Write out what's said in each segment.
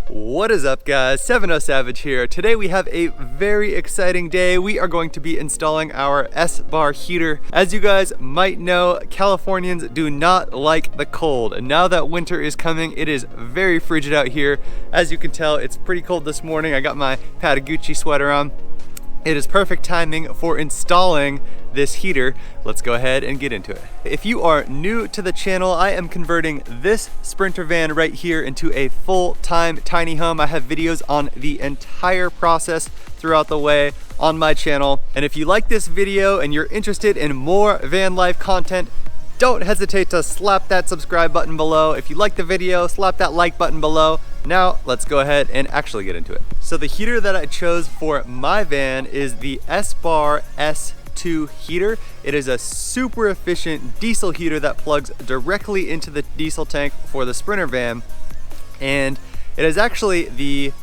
What is up, guys? 70 Savage here. Today we have a very exciting day. We are going to be installing our S-Bar heater. As you guys might know, Californians do not like the cold. And now that winter is coming, it is very frigid out here. As you can tell, it's pretty cold this morning. I got my Patagucci sweater on. It is perfect timing for installing this heater. Let's go ahead and get into it. If you are new to the channel, I am converting this Sprinter van right here into a full-time tiny home. I have videos on the entire process throughout the way on my channel. And if you like this video and you're interested in more van life content, don't hesitate to slap that subscribe button below. If you like the video, slap that like button below. Now, let's go ahead and actually get into it. So the heater that I chose for my van is the S-Bar S2 heater. It is a super efficient diesel heater that plugs directly into the diesel tank for the Sprinter van. And it is actually the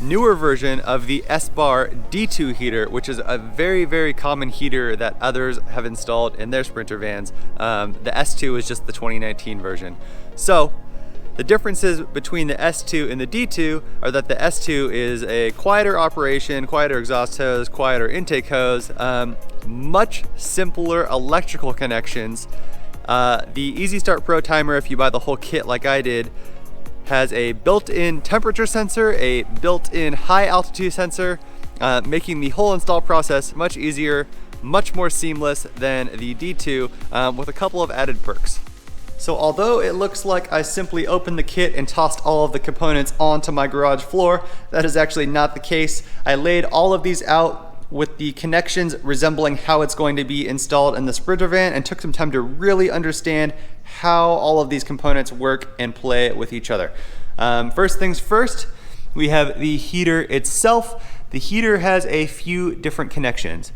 newer version of the S-Bar D2 heater, which is a very, very common heater that others have installed in their Sprinter vans. The S2 is just the 2019 version. So the differences between the S2 and the D2 are that the S2 is a quieter operation, quieter exhaust hose, quieter intake hose, much simpler electrical connections. The Easy Start Pro timer, if you buy the whole kit like I did, has a built-in temperature sensor, a built-in high altitude sensor, making the whole install process much easier, much more seamless than the D2, with a couple of added perks. So although it looks like I simply opened the kit and tossed all of the components onto my garage floor, that is actually not the case. I laid all of these out with the connections resembling how it's going to be installed in the Sprinter van and took some time to really understand how all of these components work and play with each other. First things first, we have the heater itself. The heater has a few different connections.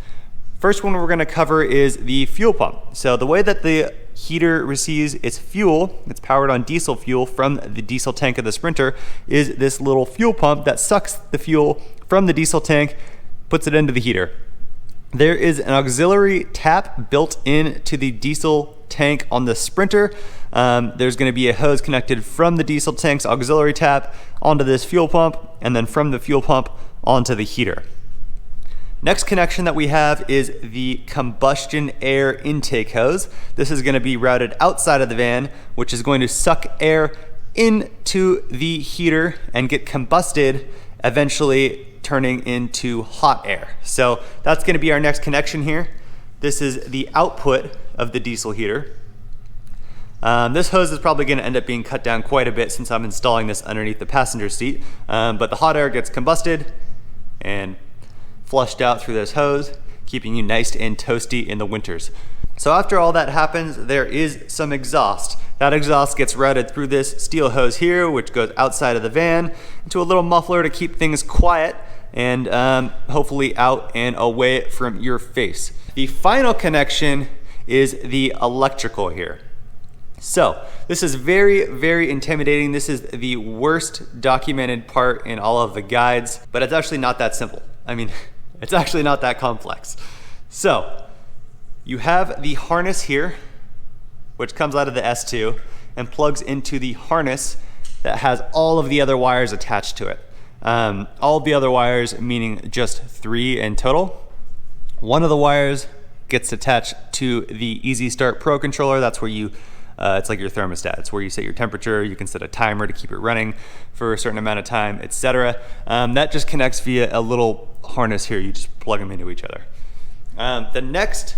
First one we're going to cover is the fuel pump. So the way that the heater receives its fuel, it's powered on diesel fuel from the diesel tank of the Sprinter, is this little fuel pump that sucks the fuel from the diesel tank, puts it into the heater. There is an auxiliary tap built into the diesel tank on the Sprinter. There's going to be a hose connected from the diesel tank's auxiliary tap onto this fuel pump, and then from the fuel pump onto the heater. Next connection that we have is the combustion air intake hose. This is going to be routed outside of the van, which is going to suck air into the heater and get combusted, eventually turning into hot air. So that's going to be our next connection here. This is the output of the diesel heater. This hose is probably going to end up being cut down quite a bit since I'm installing this underneath the passenger seat, but the hot air gets combusted and flushed out through this hose, keeping you nice and toasty in the winters. So after all that happens, there is some exhaust. That exhaust gets routed through this steel hose here, which goes outside of the van into a little muffler to keep things quiet and hopefully out and away from your face. The final connection is the electrical here. So this is very, very intimidating. This is the worst documented part in all of the guides, but it's actually not that simple. I mean, it's actually not that complex. So you have the harness here, which comes out of the S2 and plugs into the harness that has all of the other wires attached to it. All of the other wires, meaning just 3 in total. One of the wires gets attached to the Easy Start Pro controller. That's where you it's like your thermostat. It's where you set your temperature. You can set a timer to keep it running for a certain amount of time, etc. That just connects via a little harness here. You just plug them into each other. The next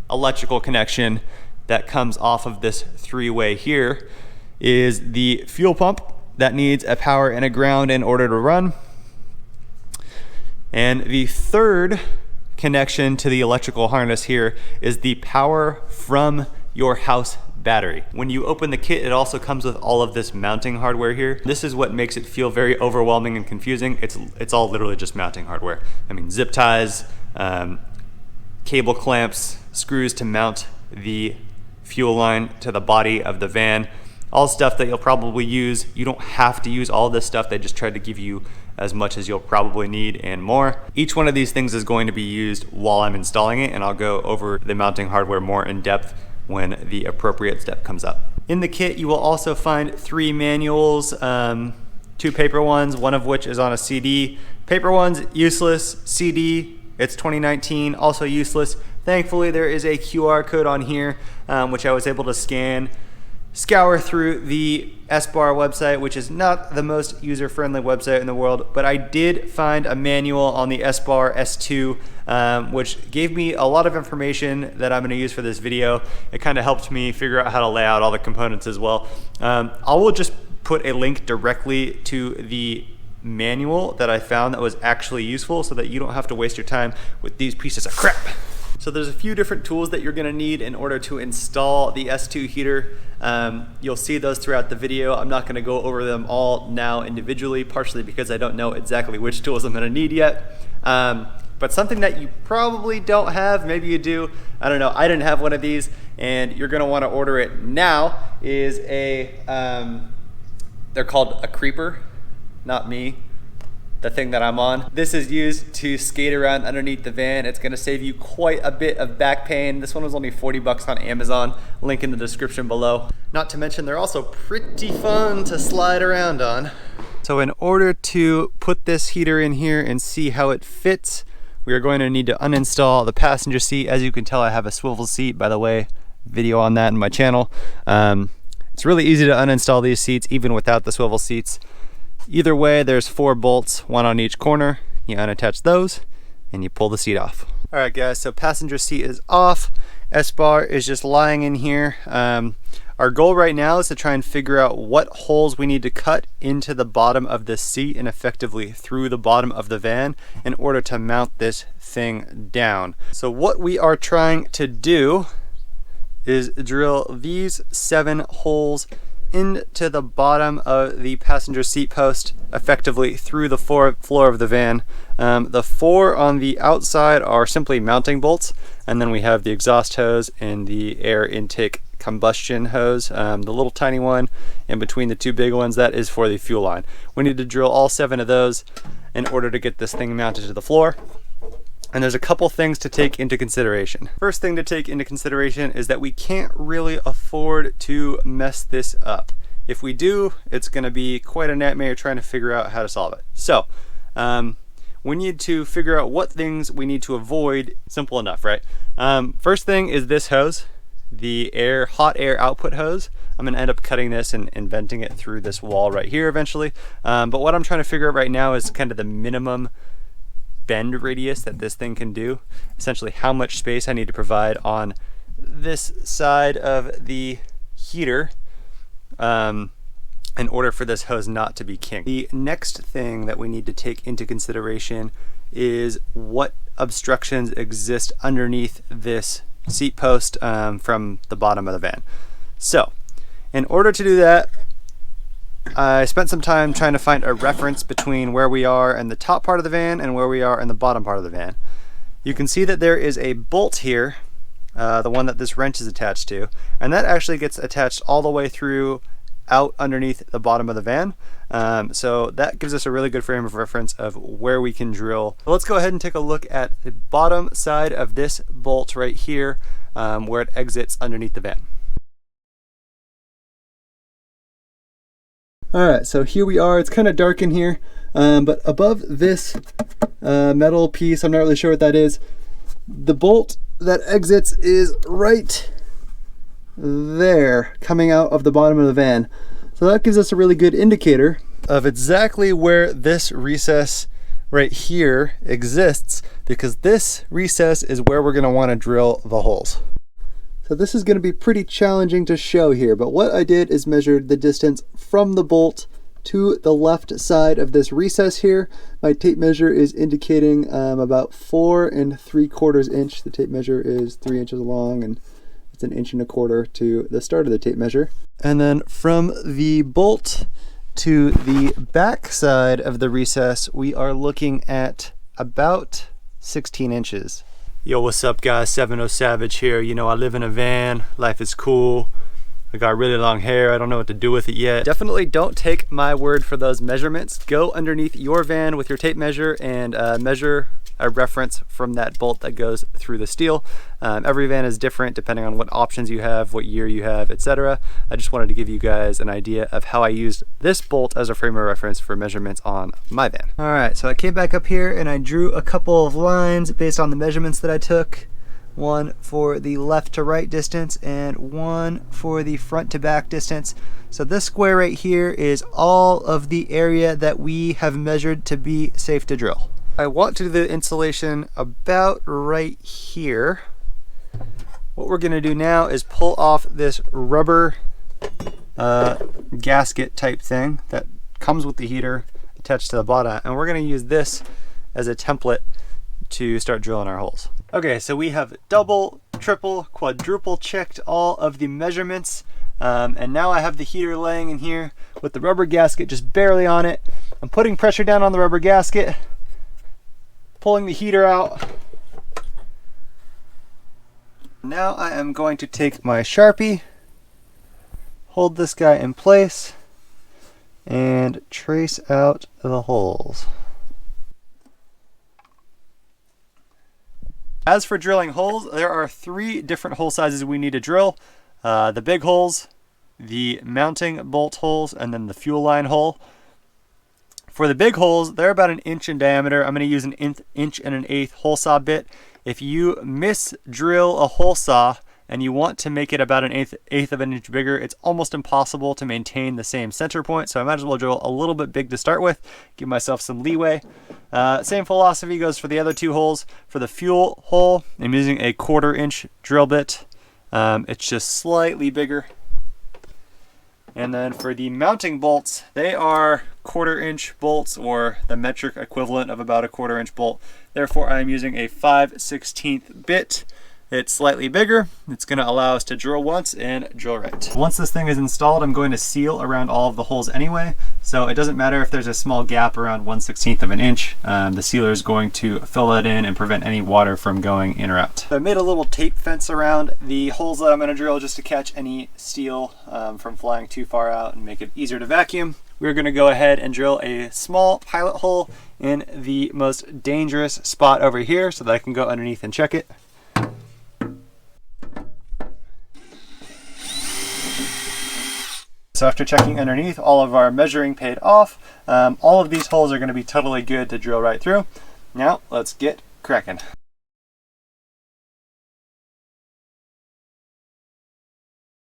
electrical connection that comes off of this 3-way here is the fuel pump that needs a power and a ground in order to run. And the third connection to the electrical harness here is the power from your house battery. When you open the kit, it also comes with all of this mounting hardware here. This is what makes it feel very overwhelming and confusing. It's all literally just mounting hardware. I mean, zip ties, cable clamps, screws to mount the fuel line to the body of the van. All stuff that you'll probably use. You don't have to use all this stuff. They just tried to give you as much as you'll probably need and more. Each one of these things is going to be used while I'm installing it, and I'll go over the mounting hardware more in depth when the appropriate step comes up. In the kit, you will also find 3 manuals 2 paper ones, one of which is on a CD. Paper one's useless, CD, it's 2019, also useless. Thankfully, there is a QR code on here, which I was able to scour through the S-Bar website, which is not the most user-friendly website in the world, but I did find a manual on the S-Bar S2, which gave me a lot of information that I'm gonna use for this video. It kind of helped me figure out how to lay out all the components as well. I will just put a link directly to the manual that I found that was actually useful so that you don't have to waste your time with these pieces of crap. So there's a few different tools that you're gonna need in order to install the S2 heater. You'll see those throughout the video. I'm not gonna go over them all now individually, partially because I don't know exactly which tools I'm gonna need yet. But something that you probably don't have, maybe you do, I don't know, I didn't have one of these, and you're gonna wanna order it now, is a, they're called a creeper, not me, the thing that I'm on. This is used to skate around underneath the van. It's gonna save you quite a bit of back pain. This one was only 40 bucks on Amazon, link in the description below. Not to mention they're also pretty fun to slide around on. So in order to put this heater in here and see how it fits, we are going to need to uninstall the passenger seat. As you can tell, I have a swivel seat, by the way, video on that in my channel. It's really easy to uninstall these seats even without the swivel seats. Either way, there's 4 bolts, one on each corner. You unattach those and you pull the seat off. All right guys, so passenger seat is off. S-Bar is just lying in here. Our goal right now is to try and figure out what holes we need to cut into the bottom of this seat and effectively through the bottom of the van in order to mount this thing down. So what we are trying to do is drill these 7 holes into the bottom of the passenger seat post, effectively through the floor of the van. The 4 on the outside are simply mounting bolts, and then we have the exhaust hose and the air intake combustion hose. The little tiny one in between the 2 big ones, that is for the fuel line. We need to drill all 7 of those in order to get this thing mounted to the floor. And there's a couple things to take into consideration. First thing to take into consideration is that we can't really afford to mess this up. If we do, it's gonna be quite a nightmare trying to figure out how to solve it. So, we need to figure out what things we need to avoid. Simple enough, right? First thing is this hose, the hot air output hose. I'm gonna end up cutting this and venting it through this wall right here eventually. But what I'm trying to figure out right now is kind of the minimum bend radius that this thing can do. Essentially how much space I need to provide on this side of the heater in order for this hose not to be kinked. The next thing that we need to take into consideration is what obstructions exist underneath this seat post from the bottom of the van. So in order to do that, I spent some time trying to find a reference between where we are in the top part of the van and where we are in the bottom part of the van. You can see that there is a bolt here, the one that this wrench is attached to, and that actually gets attached all the way through out underneath the bottom of the van. So that gives us a really good frame of reference of where we can drill. Let's go ahead and take a look at the bottom side of this bolt right here, where it exits underneath the van. Alright, so here we are. It's kind of dark in here, but above this metal piece, I'm not really sure what that is, the bolt that exits is right there, coming out of the bottom of the van. So that gives us a really good indicator of exactly where this recess right here exists, because this recess is where we're going to want to drill the holes. So this is going to be pretty challenging to show here, but what I did is measured the distance from the bolt to the left side of this recess here. My tape measure is indicating about 4 3/4 inch. The tape measure is 3 inches long, and it's 1 1/4 inches to the start of the tape measure. And then from the bolt to the back side of the recess, we are looking at about 16 inches. Yo, what's up guys, 70 Savage here. You know, I live in a van, life is cool. I got really long hair, I don't know what to do with it yet. Definitely don't take my word for those measurements. Go underneath your van with your tape measure and measure a reference from that bolt that goes through the steel. Every van is different depending on what options you have, what year you have, etc. I just wanted to give you guys an idea of how I used this bolt as a frame of reference for measurements on my van. All right, so I came back up here and I drew a couple of lines based on the measurements that I took. One for the left to right distance and one for the front to back distance. So this square right here is all of the area that we have measured to be safe to drill. I want to do the installation about right here. What we're gonna do now is pull off this rubber gasket type thing that comes with the heater attached to the bottom, and we're gonna use this as a template to start drilling our holes. Okay, so we have double, triple, quadruple checked all of the measurements, and now I have the heater laying in here with the rubber gasket just barely on it. I'm putting pressure down on the rubber gasket, pulling the heater out. Now I am going to take my Sharpie, hold this guy in place, and trace out the holes. As for drilling holes, there are 3 different hole sizes we need to drill. The big holes, the mounting bolt holes, and then the fuel line hole. For the big holes, they're about 1 inch in diameter. I'm going to use an 1 inch and 1/8 hole saw bit. If you misdrill a hole saw and you want to make it about 1/8 of an inch bigger, it's almost impossible to maintain the same center point. So I might as well drill a little bit big to start with, give myself some leeway. Same philosophy goes for the other 2 holes. For the fuel hole, I'm using a 1/4 inch drill bit. It's just slightly bigger. And then for the mounting bolts, they are 1/4 inch bolts, or the metric equivalent of about a 1/4 inch bolt. Therefore, I'm using a 5/16 bit. It's slightly bigger. It's going to allow us to drill once and drill right. Once this thing is installed, I'm going to seal around all of the holes anyway. So it doesn't matter if there's a small gap around 1/16 of an inch. The sealer is going to fill that in and prevent any water from going in or out. So I made a little tape fence around the holes that I'm going to drill just to catch any steel from flying too far out and make it easier to vacuum. We're going to go ahead and drill a small pilot hole in the most dangerous spot over here so that I can go underneath and check it. So after checking underneath, all of our measuring paid off. All of these holes are going to be totally good to drill right through. Now let's get cracking.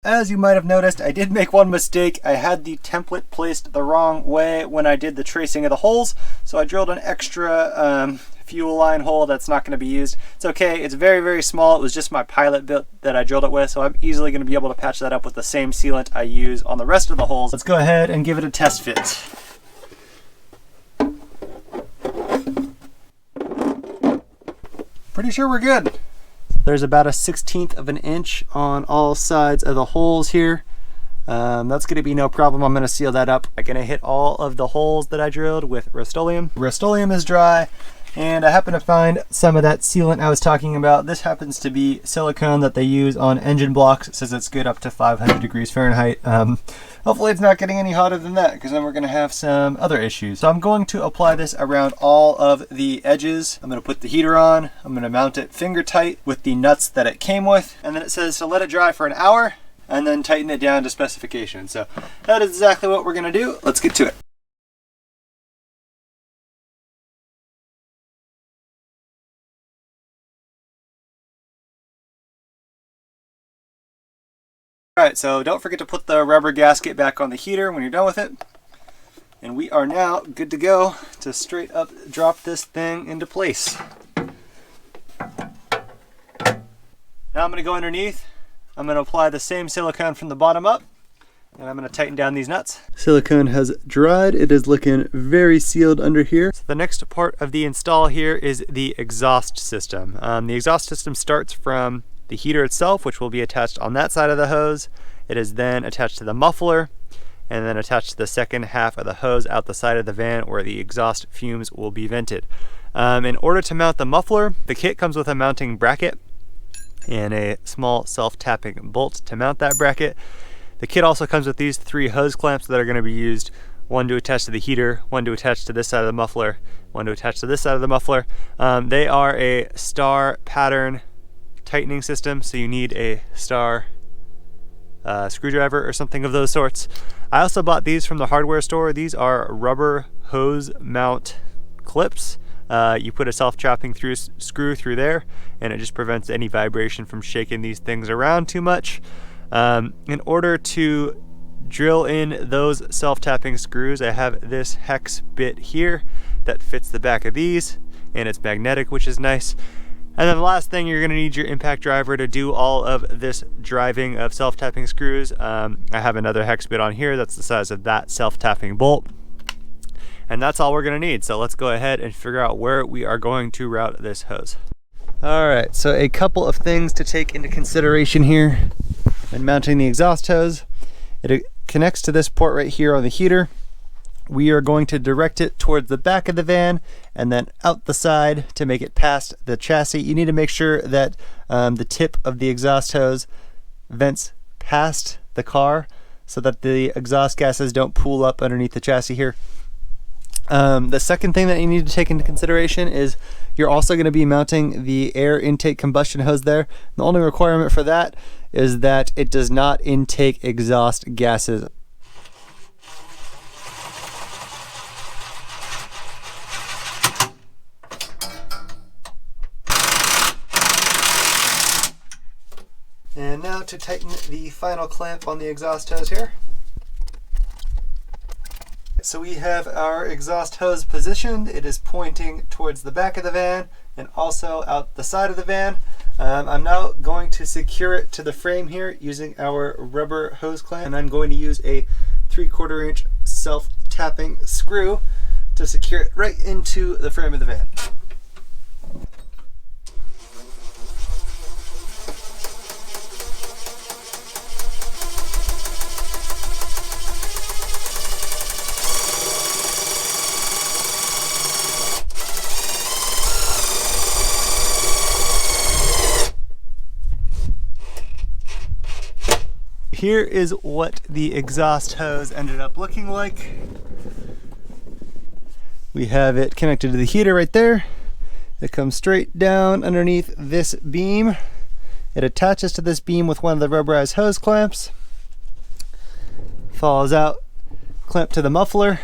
As you might have noticed, I did make one mistake. I had the template placed the wrong way when I did the tracing of the holes. So I drilled an extra fuel line hole that's not going to be used. It's okay, it's very, very small. It was just my pilot bit that I drilled it with, so I'm easily going to be able to patch that up with the same sealant I use on the rest of the holes. Let's go ahead and give it a test fit. Pretty sure we're good. There's about 1/16 of an inch on all sides of the holes here. That's going to be no problem. I'm going to seal that up. I'm going to hit all of the holes that I drilled with Rust-Oleum. Rust-Oleum is dry, and I happen to find some of that sealant I was talking about. This happens to be silicone that they use on engine blocks. It says it's good up to 500 degrees Fahrenheit. Hopefully it's not getting any hotter than that, because then we're going to have some other issues. So I'm going to apply this around all of the edges. I'm going to put the heater on. I'm going to mount it finger tight with the nuts that it came with. And then it says to let it dry for an hour and then tighten it down to specification. So that is exactly what we're going to do. Let's get to it. Alright, so don't forget to put the rubber gasket back on the heater when you're done with it. And we are now good to go to straight up drop this thing into place. Now I'm going to go underneath. I'm going to apply the same silicone from the bottom up. And I'm going to tighten down these nuts. Silicone has dried. It is looking very sealed under here. So the next part of the install here is the exhaust system. The exhaust system starts from the heater itself, which will be attached on that side of the hose. It is then attached to the muffler and then attached to the second half of the hose out the side of the van where the exhaust fumes will be vented. In order to mount the muffler, the kit comes with a mounting bracket and a small self-tapping bolt to mount that bracket. The kit also comes with these 3 hose clamps that are going to be used one to attach to the heater, one to attach to this side of the muffler, one to attach to this side of the muffler. They are a star pattern tightening system, so you need a star screwdriver or something of those sorts. I also bought these from the hardware store. These are rubber hose mount clips. You put a self-chopping screw through there, and it just prevents any vibration from shaking these things around too much. In order to drill in those self-tapping screws, I have this hex bit here that fits the back of these, and it's magnetic, which is nice. And then the last thing, you're going to need your impact driver to do all of this driving of self-tapping screws. I have another hex bit on here that's the size of that self-tapping bolt. And that's all we're going to need. So let's go ahead and figure out where we are going to route this hose. All right, so a couple of things to take into consideration here when mounting the exhaust hose. It connects to this port right here on the heater. We are going to direct it towards the back of the van and then out the side to make it past the chassis. You need to make sure that the tip of the exhaust hose vents past the car so that the exhaust gases don't pool up underneath the chassis here. The second thing that you need to take into consideration is you're also going to be mounting the air intake combustion hose there. The only requirement for that is that it does not intake exhaust gases. And now to tighten the final clamp on the exhaust hose here. So we have our exhaust hose positioned. It is pointing towards the back of the van and also out the side of the van. I'm now going to secure it to the frame here using our rubber hose clamp, and I'm going to use a 3/4 inch self-tapping screw to secure it right into the frame of the van. Here is what the exhaust hose ended up looking like. We have it connected to the heater right there. It comes straight down underneath this beam. It attaches to this beam with one of the rubberized hose clamps. Falls out, clamp to the muffler,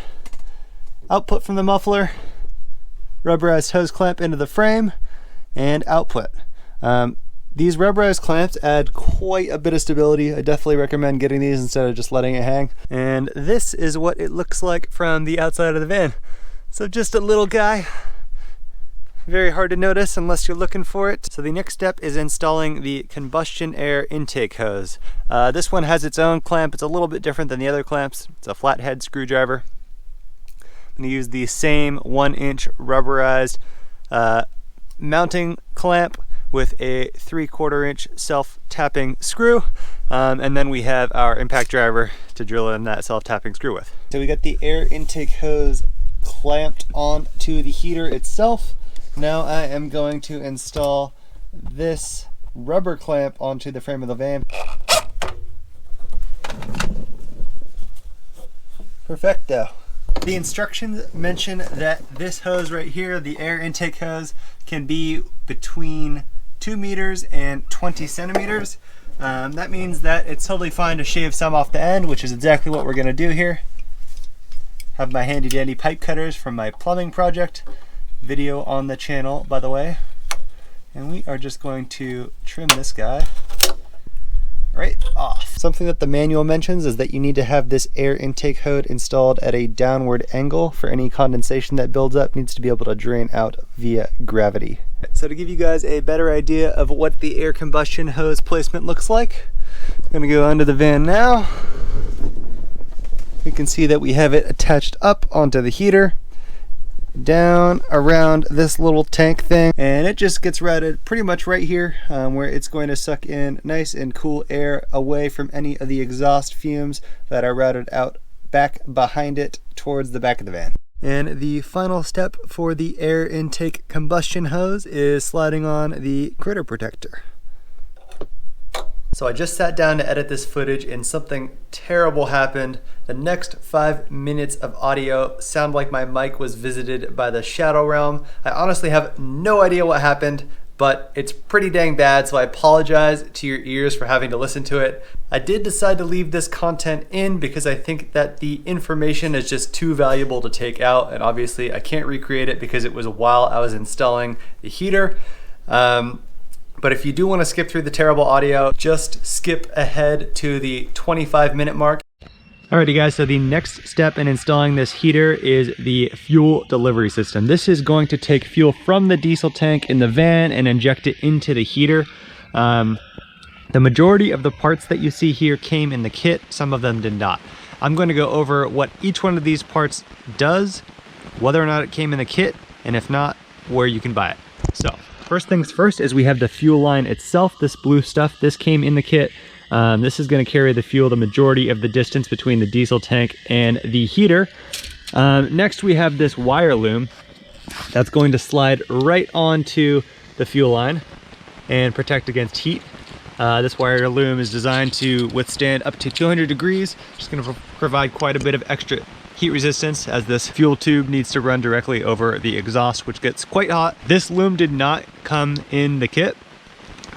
output from the muffler, rubberized hose clamp into the frame, and output. These rubberized clamps add quite a bit of stability. I definitely recommend getting these instead of just letting it hang. And this is what it looks like from the outside of the van. So just a little guy, very hard to notice unless you're looking for it. So the next step is installing the combustion air intake hose. This one has its own clamp. It's a little bit different than the other clamps. It's a flathead screwdriver. I'm gonna use the same 1-inch rubberized mounting clamp with a 3/4 inch self-tapping screw. And then we have our impact driver to drill in that self-tapping screw with. So we got the air intake hose clamped onto the heater itself. Now I am going to install this rubber clamp onto the frame of the van. Perfecto. The instructions mention that this hose right here, the air intake hose, can be between 2 meters and 20 centimeters. That means that it's totally fine to shave some off the end, which is exactly what we're going to do here. Have my handy dandy pipe cutters from my plumbing project. Video on the channel, by the way. And we are just going to trim this guy right off. Something that the manual mentions is that you need to have this air intake hose installed at a downward angle for any condensation that builds up. It needs to be able to drain out via gravity. So to give you guys a better idea of what the air combustion hose placement looks like, I'm going to go under the van now. We can see that we have it attached up onto the heater, down around this little tank thing, and it just gets routed pretty much right here where it's going to suck in nice and cool air away from any of the exhaust fumes that are routed out back behind it towards the back of the van. And the final step for the air intake combustion hose is sliding on the critter protector. So I just sat down to edit this footage and something terrible happened. The next 5 minutes of audio sound like my mic was visited by the Shadow Realm. I honestly have no idea what happened, but it's pretty dang bad, so I apologize to your ears for having to listen to it. I did decide to leave this content in because I think that the information is just too valuable to take out, and obviously I can't recreate it because it was while I was installing the heater. But if you do want to skip through the terrible audio, just skip ahead to the 25-minute mark. Alrighty guys, so the next step in installing this heater is the fuel delivery system. This is going to take fuel from the diesel tank in the van and inject it into the heater. The majority of the parts that you see here came in the kit, some of them did not. I'm going to go over what each one of these parts does, whether or not it came in the kit, and if not, where you can buy it. So, first things first is we have the fuel line itself. This blue stuff, this came in the kit. This is going to carry the fuel the majority of the distance between the diesel tank and the heater. Next we have this wire loom that's going to slide right onto the fuel line and protect against heat. This wire loom is designed to withstand up to 200 degrees. Just going to provide quite a bit of extra heat resistance, as this fuel tube needs to run directly over the exhaust, which gets quite hot. This loom did not come in the kit.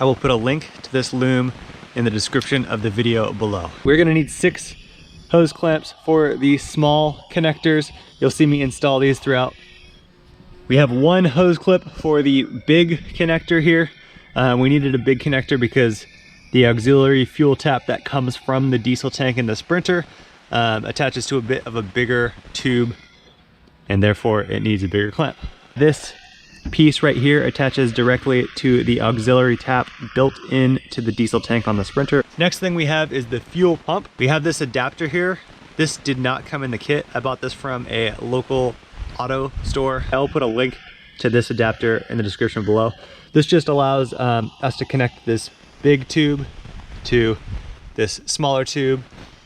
I will put a link to this loom in the description of the video below. We're gonna need 6 hose clamps for the small connectors. You'll see me install these throughout. We have 1 hose clip for the big connector here. We needed a big connector because the auxiliary fuel tap that comes from the diesel tank in the Sprinter attaches to a bit of a bigger tube, and therefore it needs a bigger clamp. This piece right here attaches directly to the auxiliary tap built into the diesel tank on the Sprinter. Next thing we have is the fuel pump. We have this adapter here. This did not come in the kit. I bought this from a local auto store. I'll put a link to this adapter in the description below. This just allows us to connect this big tube to this smaller tube,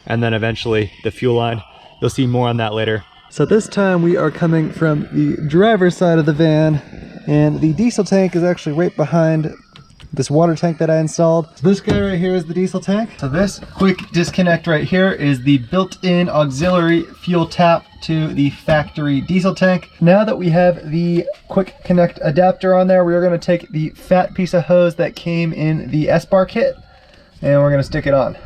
and then eventually the fuel line. You'll see more on that later. So this time we are coming from the driver's side of the van, and the diesel tank is actually right behind this water tank that I installed. So this guy right here is the diesel tank. So this quick disconnect right here is the built-in auxiliary fuel tap to the factory diesel tank. Now that we have the quick connect adapter on there, we are going to take the fat piece of hose that came in the S-Bar kit, and we're going to stick it on.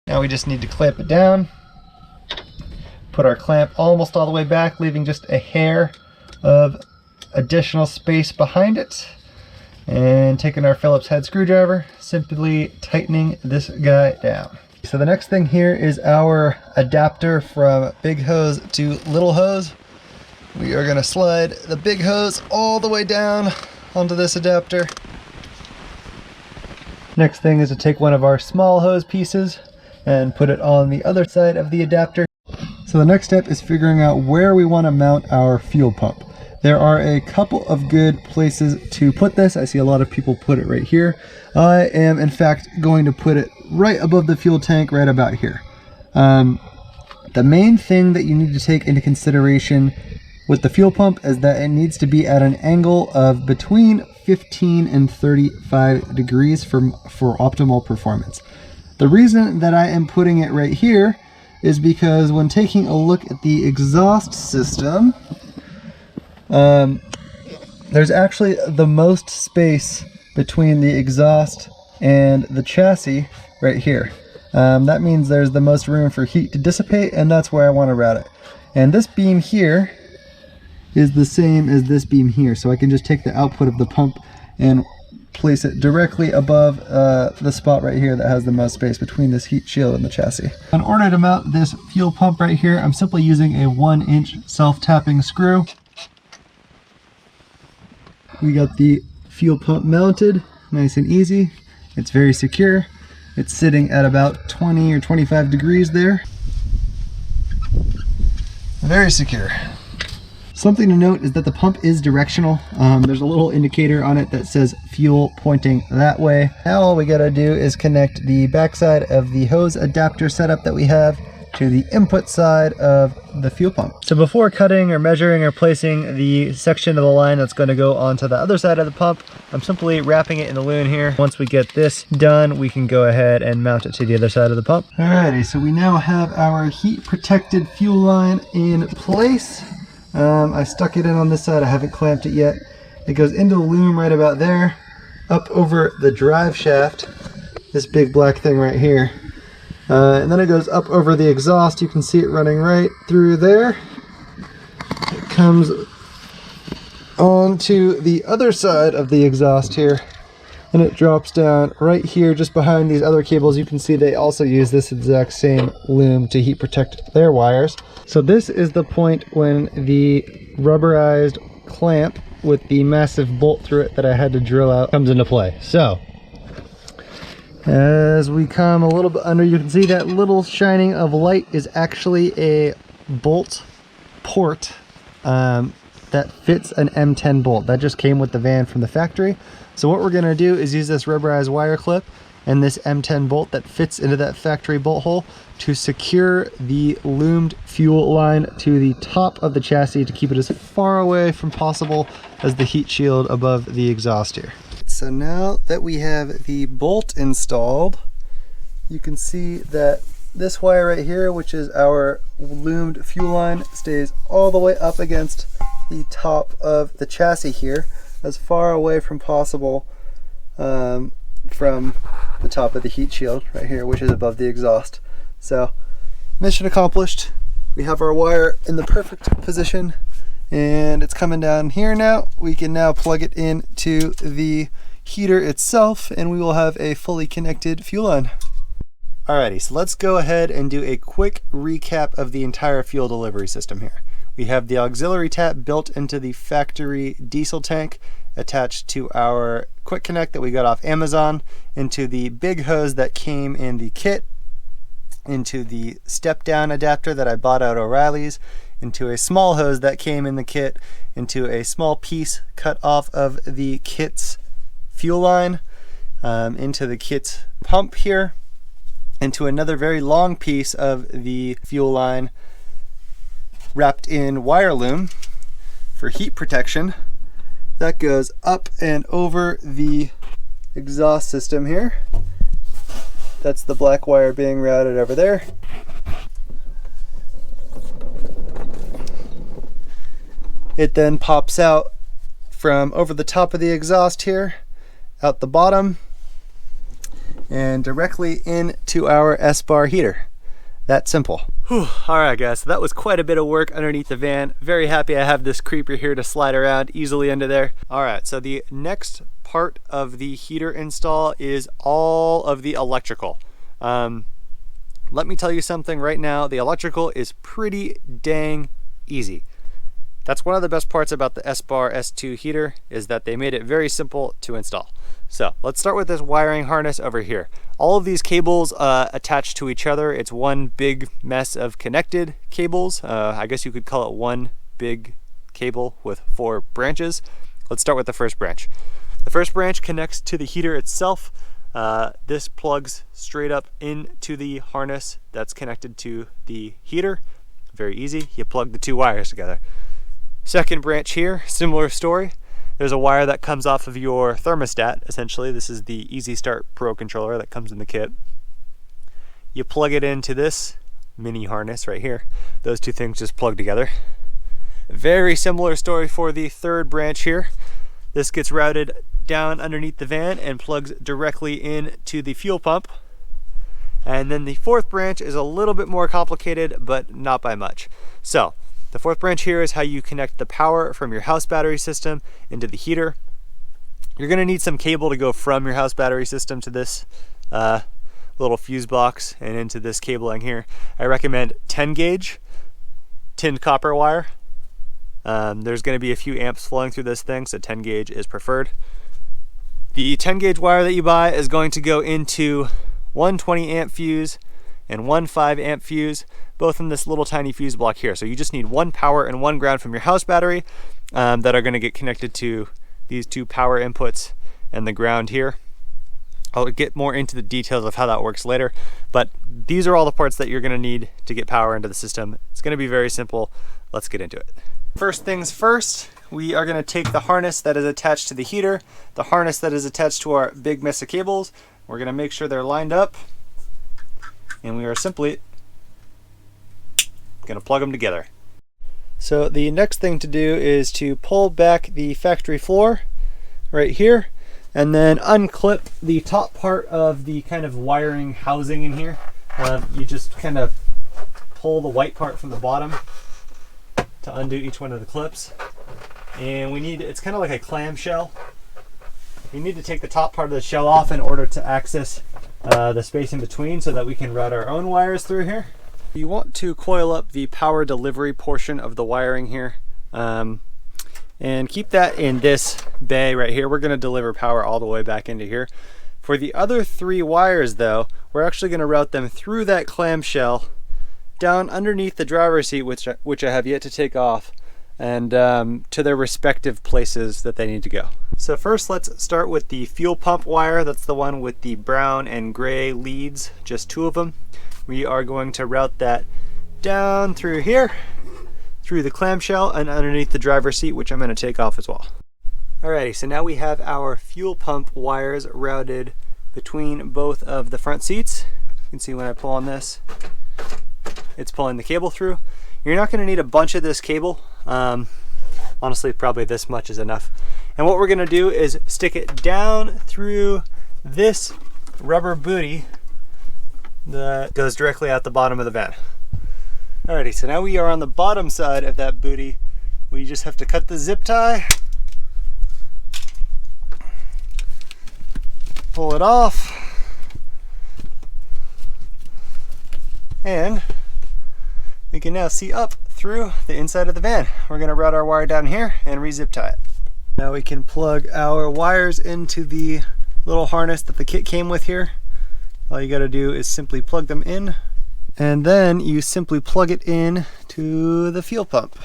Now we just need to clamp it down, put our clamp almost all the way back, leaving just a hair of additional space behind it, and taking our Phillips head screwdriver, simply tightening this guy down. So the next thing here is our adapter from big hose to little hose. We are going to slide the big hose all the way down onto this adapter. Next thing is to take one of our small hose pieces and put it on the other side of the adapter. So the next step is figuring out where we want to mount our fuel pump. There are a couple of good places to put this. I see a lot of people put it right here. I am in fact going to put it right above the fuel tank, right about here. The main thing that you need to take into consideration with the fuel pump is that it needs to be at an angle of between 15 and 35 degrees for optimal performance. The reason that I am putting it right here is because when taking a look at the exhaust system, there's actually the most space between the exhaust and the chassis right here. That means there's the most room for heat to dissipate, and that's where I want to route it. And this beam here is the same as this beam here, so I can just take the output of the pump and place it directly above the spot right here that has the most space between this heat shield and the chassis. In order to mount this fuel pump right here, I'm simply using a 1-inch self-tapping screw. We got the fuel pump mounted, nice and easy. It's very secure. It's sitting at about 20 or 25 degrees there. Very secure. Something to note is that the pump is directional. There's a little indicator on it that says fuel pointing that way. Now all we gotta do is connect the backside of the hose adapter setup that we have to the input side of the fuel pump. So before cutting or measuring or placing the section of the line that's going to go onto the other side of the pump, I'm simply wrapping it in the loom here. Once we get this done, we can go ahead and mount it to the other side of the pump. Alrighty, so we now have our heat protected fuel line in place. I stuck it in on this side, I haven't clamped it yet. It goes into the loom right about there, up over the drive shaft, this big black thing right here. And then it goes up over the exhaust. You can see it running right through there. It comes onto the other side of the exhaust here, and it drops down right here just behind these other cables. You can see they also use this exact same loom to heat protect their wires. So this is the point when the rubberized clamp with the massive bolt through it that I had to drill out comes into play. So as we come a little bit under, you can see that little shining of light is actually a bolt port that fits an M10 bolt. That just came with the van from the factory. So what we're going to do is use this rubberized wire clip and this M10 bolt that fits into that factory bolt hole to secure the loomed fuel line to the top of the chassis to keep it as far away from possible as the heat shield above the exhaust here. So now that we have the bolt installed, you can see that this wire right here, which is our loomed fuel line, stays all the way up against the top of the chassis here, as far away from possible from the top of the heat shield right here, which is above the exhaust. So mission accomplished. We have our wire in the perfect position and it's coming down here now. We can now plug it into the heater itself and we will have a fully connected fuel line. Alrighty, so let's go ahead and do a quick recap of the entire fuel delivery system here. We have the auxiliary tap built into the factory diesel tank, attached to our quick connect that we got off Amazon, into the big hose that came in the kit, into the step down adapter that I bought at O'Reilly's, into a small hose that came in the kit, into a small piece cut off of the kit's fuel line, into the kit's pump here, into another very long piece of the fuel line wrapped in wire loom for heat protection. That goes up and over the exhaust system here. That's the black wire being routed over there. It then pops out from over the top of the exhaust here, out the bottom, and directly into our S-bar heater. That simple. Whew. All right, guys, so that was quite a bit of work underneath the van. Very happy I have this creeper here to slide around easily under there. All right, so the next part of the heater install is all of the electrical. Let me tell you something right now. The electrical is pretty dang easy. That's one of the best parts about the S-Bar S2 heater, is that they made it very simple to install. So let's start with this wiring harness over here. All of these cables attach to each other. It's one big mess of connected cables. I guess you could call it one big cable with 4 branches. Let's start with the first branch. The first branch connects to the heater itself. This plugs straight up into the harness that's connected to the heater. Very easy. You plug the 2 wires together. Second branch here, similar story. There's a wire that comes off of your thermostat, essentially. This is the Easy Start Pro controller that comes in the kit. You plug it into this mini harness right here. Those 2 things just plug together. Very similar story for the third branch here. This gets routed down underneath the van and plugs directly into the fuel pump. And then the fourth branch is a little bit more complicated, but not by much. So, the fourth branch here is how you connect the power from your house battery system into the heater. You're going to need some cable to go from your house battery system to this little fuse box and into this cabling here. I recommend 10 gauge tinned copper wire. There's going to be a few amps flowing through this thing, so 10 gauge is preferred. The 10 gauge wire that you buy is going to go into one 20 amp fuse and one 5 amp fuse, both in this little tiny fuse block here. So you just need one power and one ground from your house battery that are going to get connected to these 2 power inputs and the ground here. I'll get more into the details of how that works later, but these are all the parts that you're gonna need to get power into the system. It's gonna be very simple. Let's get into it. First things first, we are gonna take the harness that is attached to the heater, the harness that is attached to our big mess of cables. We're gonna make sure they're lined up, and we are simply gonna plug them together. So the next thing to do is to pull back the factory floor right here, and then unclip the top part of the kind of wiring housing in here. You just kind of pull the white part from the bottom to undo each one of the clips. And it's kind of like a clamshell. You need to take the top part of the shell off in order to access the space in between so that we can route our own wires through here. You want to coil up the power delivery portion of the wiring here. And keep that in this bay right here. We're going to deliver power all the way back into here. For the other 3 wires though, we're actually going to route them through that clamshell down underneath the driver's seat, which I have yet to take off, and to their respective places that they need to go. So first let's start with the fuel pump wire. That's the one with the brown and gray leads, just 2 of them. We are going to route that down through here, through the clamshell, and underneath the driver's seat, which I'm going to take off as well. Alrighty, so now we have our fuel pump wires routed between both of the front seats. You can see when I pull on this, it's pulling the cable through. You're not going to need a bunch of this cable. Honestly, probably this much is enough. And what we're going to do is stick it down through this rubber booty that goes directly out the bottom of the van. Alrighty, so now we are on the bottom side of that booty. We just have to cut the zip tie, pull it off, and we can now see up through the inside of the van. We're going to route our wire down here and re-zip tie it. Now we can plug our wires into the little harness that the kit came with here. All you got to do is simply plug them in, and then you simply plug it in to the fuel pump.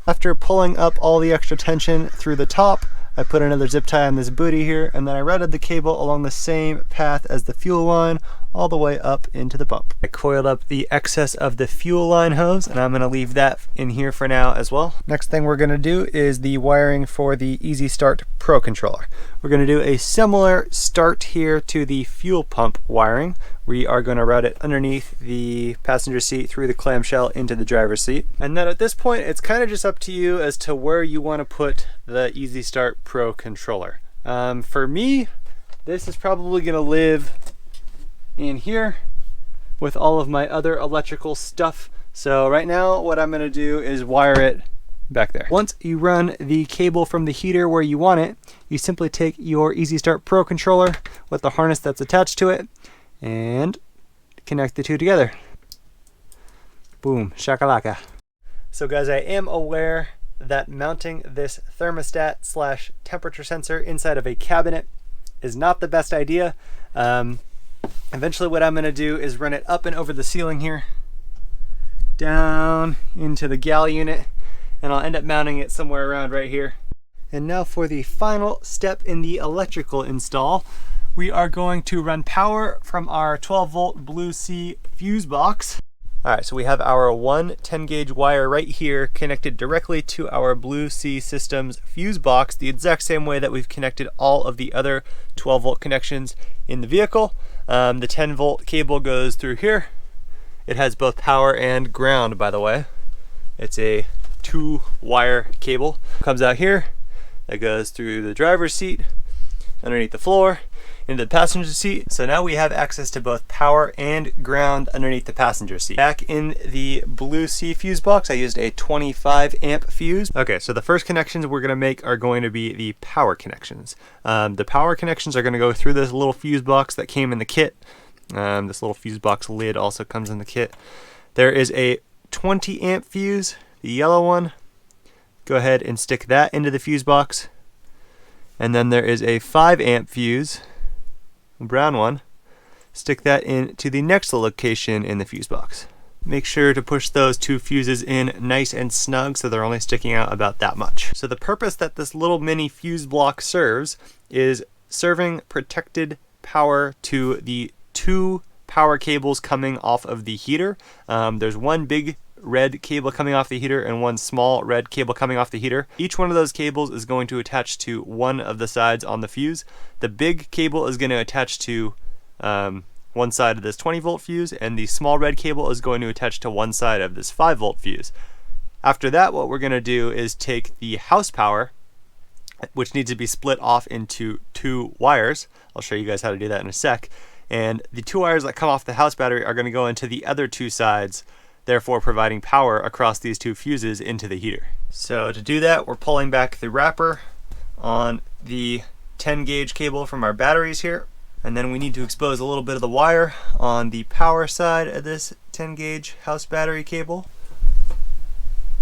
After pulling up all the extra tension through the top, I put another zip tie on this booty here, and then I routed the cable along the same path as the fuel line all the way up into the pump. I coiled up the excess of the fuel line hose, and I'm going to leave that in here for now as well. Next thing we're going to do is the wiring for the Easy Start Pro controller. We're going to do a similar start here to the fuel pump wiring. We are going to route it underneath the passenger seat through the clamshell into the driver's seat. And then at this point, it's kind of just up to you as to where you want to put the Easy Start Pro controller. For me, this is probably going to live in here with all of my other electrical stuff. So right now, what I'm going to do is wire it back there. Once you run the cable from the heater where you want it, you simply take your Easy Start Pro controller with the harness that's attached to it and connect the 2 together. Boom, shakalaka. So guys, I am aware that mounting this thermostat slash temperature sensor inside of a cabinet is not the best idea. Eventually what I'm going to do is run it up and over the ceiling here, down into the gal unit, and I'll end up mounting it somewhere around right here. And now for the final step in the electrical install. We are going to run power from our 12 volt Blue Sea fuse box. All right, so we have our 1 10 gauge wire right here connected directly to our Blue Sea Systems fuse box, the exact same way that we've connected all of the other 12 volt connections in the vehicle. The 10 volt cable goes through here. It has both power and ground, by the way. It's a 2 wire cable. Comes out here, that goes through the driver's seat, underneath the floor, into the passenger seat. So now we have access to both power and ground underneath the passenger seat. Back in the Blue Sea fuse box, I used a 25 amp fuse. Okay, so the first connections we're gonna make are going to be the power connections. The power connections are gonna go through this little fuse box that came in the kit. This little fuse box lid also comes in the kit. There is a 20 amp fuse, the yellow one. Go ahead and stick that into the fuse box. And then there is a 5 amp fuse, brown one. Stick that into the next location in the fuse box. Make sure to push those 2 fuses in nice and snug so they're only sticking out about that much. So the purpose that this little mini fuse block serves is serving protected power to the 2 power cables coming off of the heater. There's one big red cable coming off the heater and one small red cable coming off the heater. Each one of those cables is going to attach to one of the sides on the fuse. The big cable is going to attach to one side of this 20-volt fuse, and the small red cable is going to attach to one side of this 5-volt fuse. After that, what we're going to do is take the house power, which needs to be split off into 2 wires. I'll show you guys how to do that in a sec. And the 2 wires that come off the house battery are going to go into the other 2 sides, therefore providing power across these 2 fuses into the heater. So to do that, we're pulling back the wrapper on the 10 gauge cable from our batteries here. And then we need to expose a little bit of the wire on the power side of this 10 gauge house battery cable.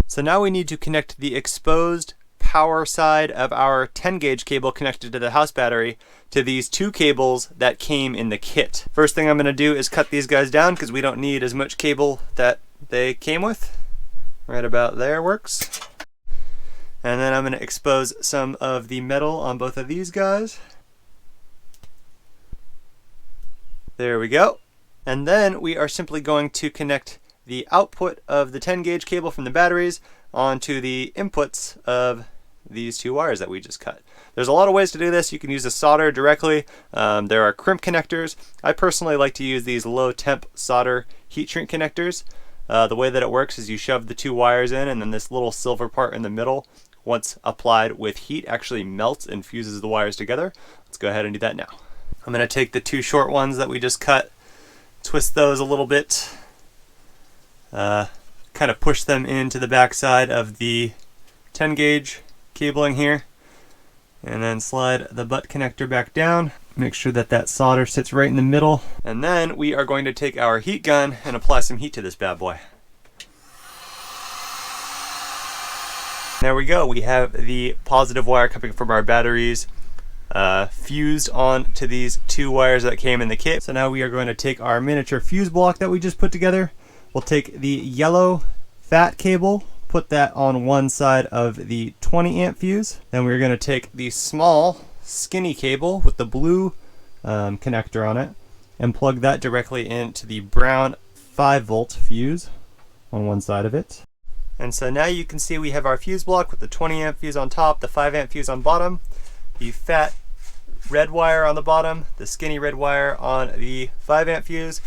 So now we need to connect the exposed power side of our 10 gauge cable connected to the house battery to these 2 cables that came in the kit. First thing I'm going to do is cut these guys down because we don't need as much cable that they came with. Right about there works. And then I'm going to expose some of the metal on both of these guys. There we go. And then we are simply going to connect the output of the 10 gauge cable from the batteries onto the inputs of these 2 wires that we just cut. There's a lot of ways to do this. You can use a solder directly. There are crimp connectors. I personally like to use these low temp solder heat shrink connectors. The way that it works is you shove the 2 wires in, and then this little silver part in the middle, once applied with heat, actually melts and fuses the wires together. Let's go ahead and do that now. I'm going to take the 2 short ones that we just cut, twist those a little bit, kind of push them into the back side of the 10 gauge cabling here, and then slide the butt connector back down. Make sure that that solder sits right in the middle. And then we are going to take our heat gun and apply some heat to this bad boy. There we go. We have the positive wire coming from our batteries fused on to these 2 wires that came in the kit. So now we are going to take our miniature fuse block that we just put together. We'll take the yellow fat cable, put that on one side of the 20 amp fuse. Then we're going to take the small skinny cable with the blue connector on it and plug that directly into the brown 5-volt fuse on one side of it. And so now you can see we have our fuse block with the 20 amp fuse on top, the 5 amp fuse on bottom, the fat red wire on the bottom, the skinny red wire on the 5 amp fuse,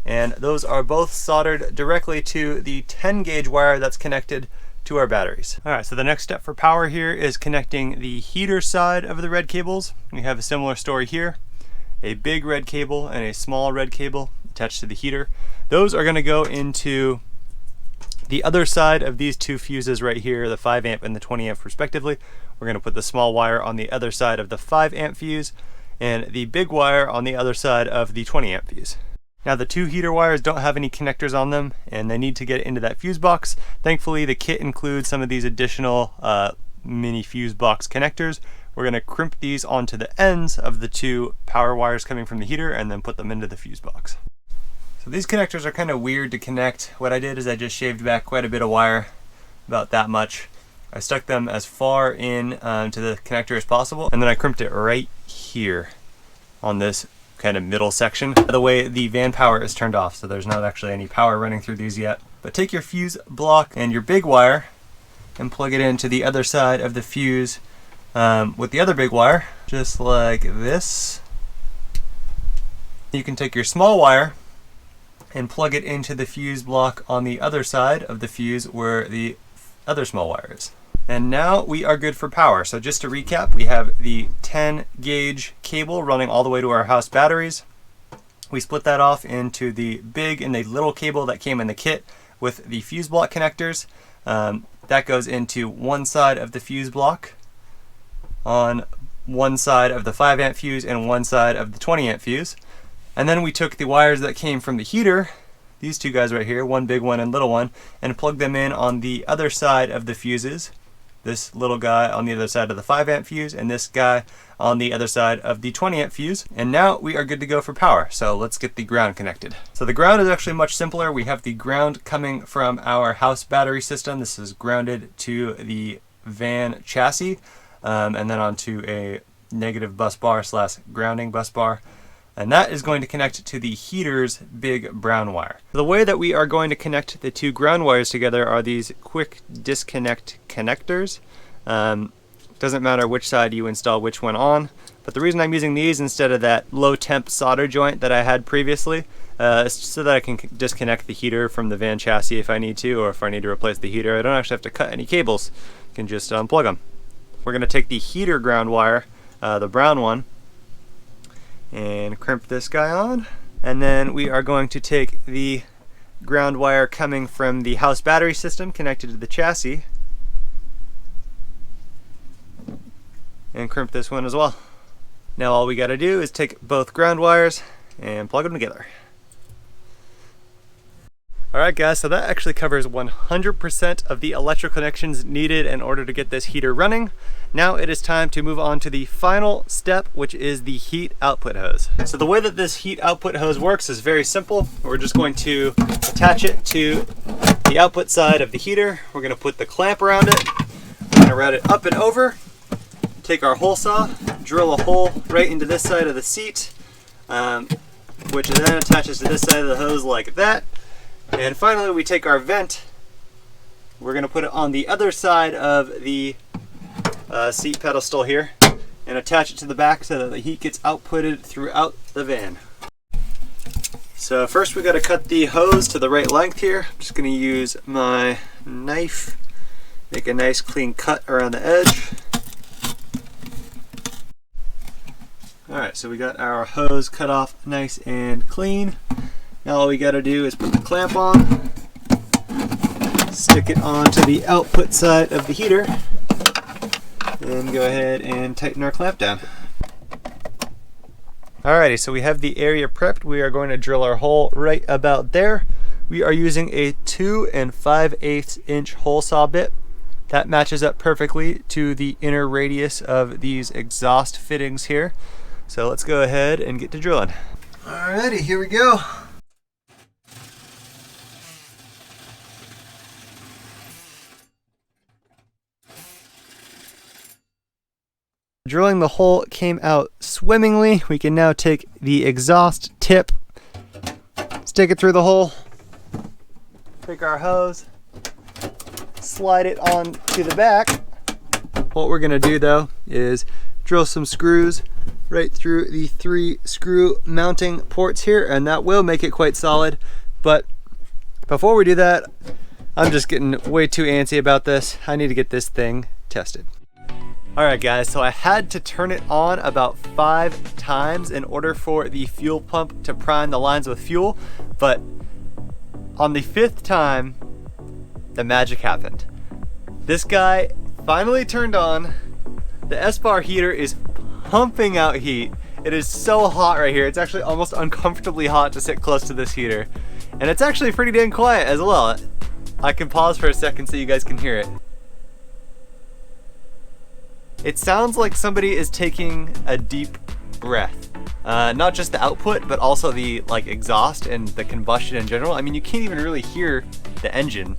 and those are both soldered directly to the 10 gauge wire that's connected to our batteries. Alright, so the next step for power here is connecting the heater side of the red cables. We have a similar story here. A big red cable and a small red cable attached to the heater. Those are going to go into the other side of these 2 fuses right here, the 5 amp and the 20 amp respectively. We're going to put the small wire on the other side of the 5 amp fuse and the big wire on the other side of the 20 amp fuse. Now the 2 heater wires don't have any connectors on them and they need to get into that fuse box. Thankfully the kit includes some of these additional mini fuse box connectors. We're going to crimp these onto the ends of the 2 power wires coming from the heater and then put them into the fuse box. So these connectors are kind of weird to connect. What I did is I just shaved back quite a bit of wire, about that much. I stuck them as far in to the connector as possible, and then I crimped it right here on this kind of middle section. By the way, the van power is turned off, so there's not actually any power running through these yet. But take your fuse block and your big wire and plug it into the other side of the fuse with the other big wire, just like this. You can take your small wire and plug it into the fuse block on the other side of the fuse where the other small wire is. And now we are good for power. So just to recap, we have the 10 gauge cable running all the way to our house batteries. We split that off into the big and the little cable that came in the kit with the fuse block connectors. That goes into one side of the fuse block, on one side of the 5 amp fuse and one side of the 20 amp fuse. And then we took the wires that came from the heater, these 2 guys right here, one big one and little one, and plugged them in on the other side of the fuses. This little guy on the other side of the 5 amp fuse and this guy on the other side of the 20 amp fuse. And now we are good to go for power. So let's get the ground connected. So the ground is actually much simpler. We have the ground coming from our house battery system. This is grounded to the van chassis and then onto a negative bus bar slash grounding bus bar. And that is going to connect to the heater's big brown wire. The way that we are going to connect the two ground wires together are these quick disconnect connectors. Doesn't matter which side you install which one on, but the reason I'm using these instead of that low temp solder joint that I had previously is so that I can disconnect the heater from the van chassis if I need to, or if I need to replace the heater, I don't actually have to cut any cables. I can just unplug them. We're going to take the heater ground wire, the brown one, and crimp this guy on, and then we are going to take the ground wire coming from the house battery system connected to the chassis and crimp this one as well. Now all we got to do is take both ground wires and plug them together. Alright guys, so that actually covers 100% of the electrical connections needed in order to get this heater running. Now it is time to move on to the final step, which is the heat output hose. So the way that this heat output hose works is very simple. We're just going to attach it to the output side of the heater. We're going to put the clamp around it. We're going to route it up and over. Take our hole saw, drill a hole right into this side of the seat, which then attaches to this side of the hose like that. And finally we take our vent, we're going to put it on the other side of the seat pedestal here and attach it to the back so that the heat gets outputted throughout the van. So first we got to cut the hose to the right length here. I'm just going to use my knife, make a nice clean cut around the edge. Alright, so we got our hose cut off nice and clean. Now all we got to do is put the clamp on, stick it onto the output side of the heater, and go ahead and tighten our clamp down. Alrighty, so we have the area prepped. We are going to drill our hole right about there. We are using a 2 5/8 inch hole saw bit. That matches up perfectly to the inner radius of these exhaust fittings here. So let's go ahead and get to drilling. Alrighty, here we go. Drilling the hole came out swimmingly. We can now take the exhaust tip, stick it through the hole, take our hose, slide it on to the back. What we're gonna do though is drill some screws right through the 3 screw mounting ports here, and that will make it quite solid. But before we do that, I'm just getting way too antsy about this. I need to get this thing tested. Alright guys, so I had to turn it on about 5 times in order for the fuel pump to prime the lines with fuel, but on the 5th time, the magic happened. This guy finally turned on. The S-Bar heater is pumping out heat. It is so hot right here. It's actually almost uncomfortably hot to sit close to this heater. And it's actually pretty dang quiet as well. I can pause for a second so you guys can hear it. It sounds like somebody is taking a deep breath. Not just the output, but also the exhaust and the combustion in general. I mean, you can't even really hear the engine.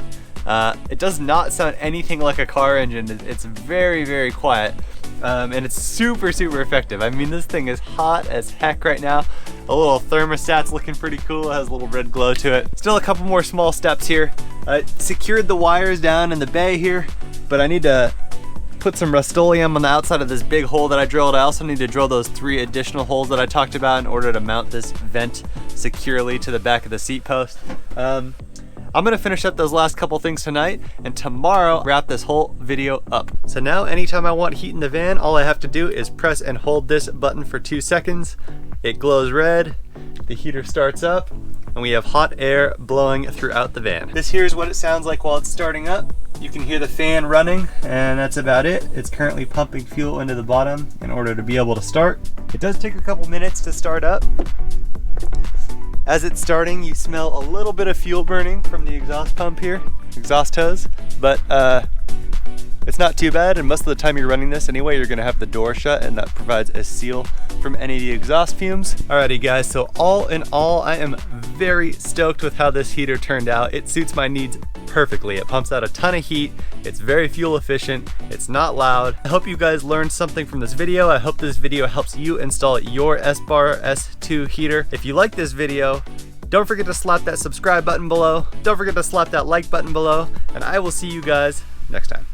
It does not sound anything like a car engine. It's very, very quiet. And it's super, super effective. I mean, this thing is hot as heck right now. The little thermostat's looking pretty cool. It has a little red glow to it. Still a couple more small steps here. I secured the wires down in the bay here, but I need to put some Rust-Oleum on the outside of this big hole that I drilled. I also need to drill those 3 additional holes that I talked about in order to mount this vent securely to the back of the seat post. I'm gonna finish up those last couple things tonight, and tomorrow wrap this whole video up. So now anytime I want heat in the van, all I have to do is press and hold this button for 2 seconds. It glows red, the heater starts up, and we have hot air blowing throughout the van. This here is what it sounds like while it's starting up. You can hear the fan running, and that's about it. It's currently pumping fuel into the bottom in order to be able to start. It does take a couple minutes to start up. As it's starting, you smell a little bit of fuel burning from the exhaust pump here, exhaust hose, but It's not too bad, and most of the time you're running this anyway, you're gonna have the door shut, and that provides a seal from any of the exhaust fumes. Alrighty guys, so all in all, I am very stoked with how this heater turned out. It suits my needs perfectly. It pumps out a ton of heat, it's very fuel efficient, it's not loud. I hope you guys learned something from this video. I hope this video helps you install your S-Bar S2 heater. If you like this video, don't forget to slap that subscribe button below. Don't forget to slap that like button below, and I will see you guys next time.